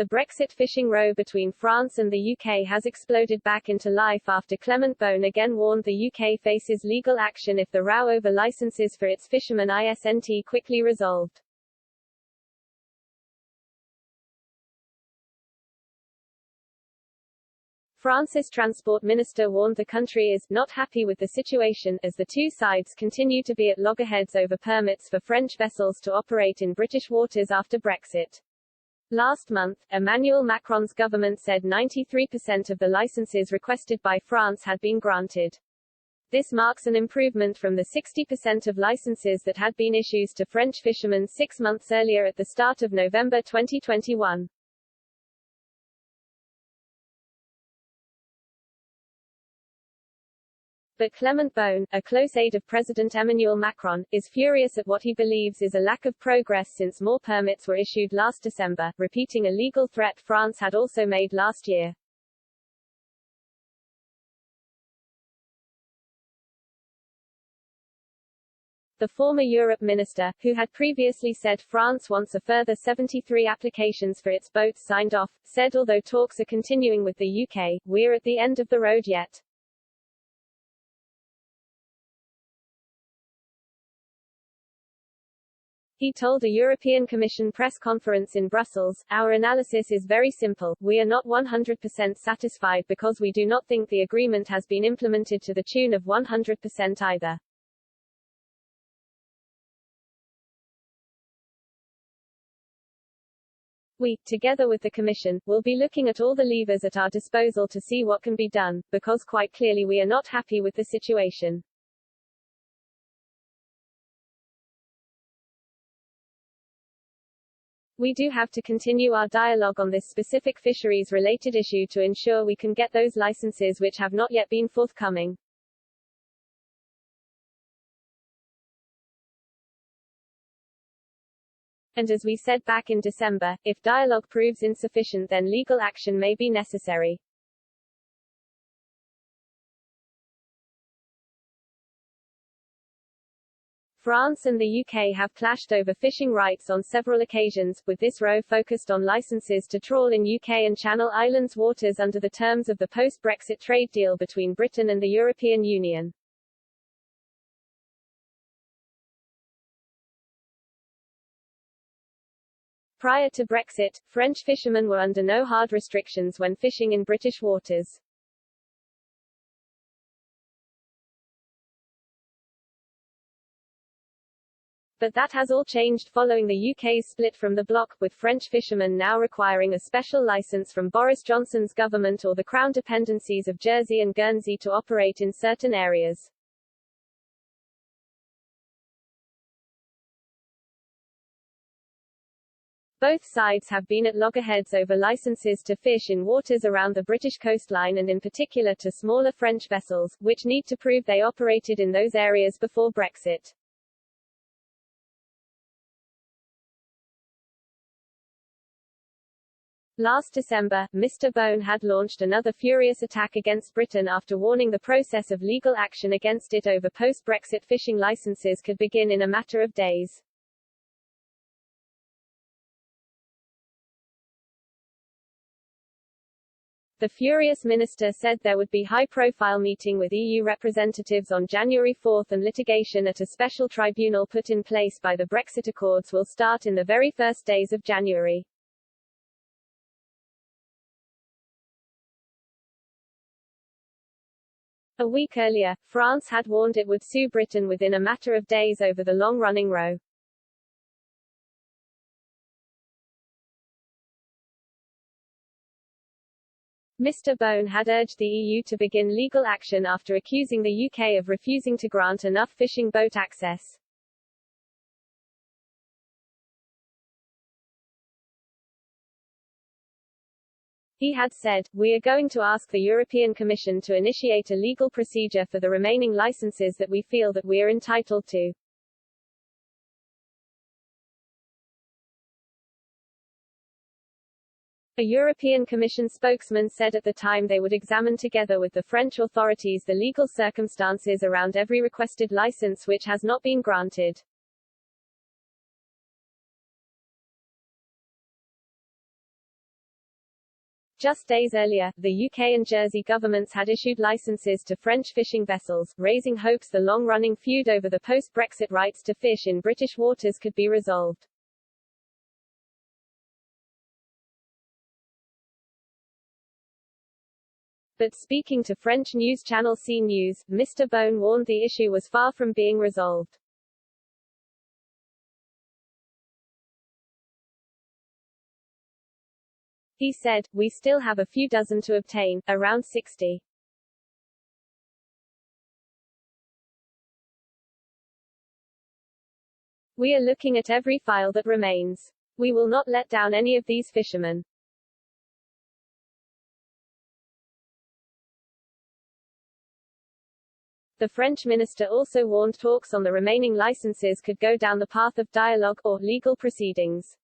The Brexit fishing row between France and the UK has exploded back into life after Clement Bone again warned the UK faces legal action if the row over licenses for its fishermen isn't quickly resolved. France's transport minister warned the country is not happy with the situation, as the two sides continue to be at loggerheads over permits for French vessels to operate in British waters after Brexit. Last month, Emmanuel Macron's government said 93% of the licenses requested by France had been granted. This marks an improvement from the 60% of licenses that had been issued to French fishermen 6 months earlier at the start of November 2021. But Clement Bone, a close aide of President Emmanuel Macron, is furious at what he believes is a lack of progress since more permits were issued last December, repeating a legal threat France had also made last year. The former Europe minister, who had previously said France wants a further 73 applications for its boats signed off, said although talks are continuing with the UK, we're at the end of the road yet. He told a European Commission press conference in Brussels, "Our analysis is very simple. We are not 100% satisfied because we do not think the agreement has been implemented to the tune of 100% either." We, together with the Commission, will be looking at all the levers at our disposal to see what can be done, because quite clearly we are not happy with the situation. We do have to continue our dialogue on this specific fisheries-related issue to ensure we can get those licenses which have not yet been forthcoming. And as we said back in December, if dialogue proves insufficient then legal action may be necessary. France and the UK have clashed over fishing rights on several occasions, with this row focused on licenses to trawl in UK and Channel Islands waters under the terms of the post-Brexit trade deal between Britain and the European Union. Prior to Brexit, French fishermen were under no hard restrictions when fishing in British waters. But that has all changed following the UK's split from the bloc, with French fishermen now requiring a special licence from Boris Johnson's government or the Crown dependencies of Jersey and Guernsey to operate in certain areas. Both sides have been at loggerheads over licenses to fish in waters around the British coastline and in particular to smaller French vessels, which need to prove they operated in those areas before Brexit. Last December, Mr. Bone had launched another furious attack against Britain after warning the process of legal action against it over post-Brexit fishing licenses could begin in a matter of days. The furious minister said there would be high-profile meeting with EU representatives on January 4 and litigation at a special tribunal put in place by the Brexit Accords will start in the very first days of January. A week earlier, France had warned it would sue Britain within a matter of days over the long-running row. Mr. Bone had urged the EU to begin legal action after accusing the UK of refusing to grant enough fishing boat access. He had said, "We are going to ask the European Commission to initiate a legal procedure for the remaining licenses that we feel that we are entitled to." A European Commission spokesman said at the time they would examine together with the French authorities the legal circumstances around every requested license which has not been granted. Just days earlier, the UK and Jersey governments had issued licenses to French fishing vessels, raising hopes the long-running feud over the post-Brexit rights to fish in British waters could be resolved. But speaking to French news channel CNews, Mr. Bone warned the issue was far from being resolved. He said, "We still have a few dozen to obtain, around 60. We are looking at every file that remains. We will not let down any of these fishermen." The French minister also warned talks on the remaining licenses could go down the path of dialogue, or legal proceedings.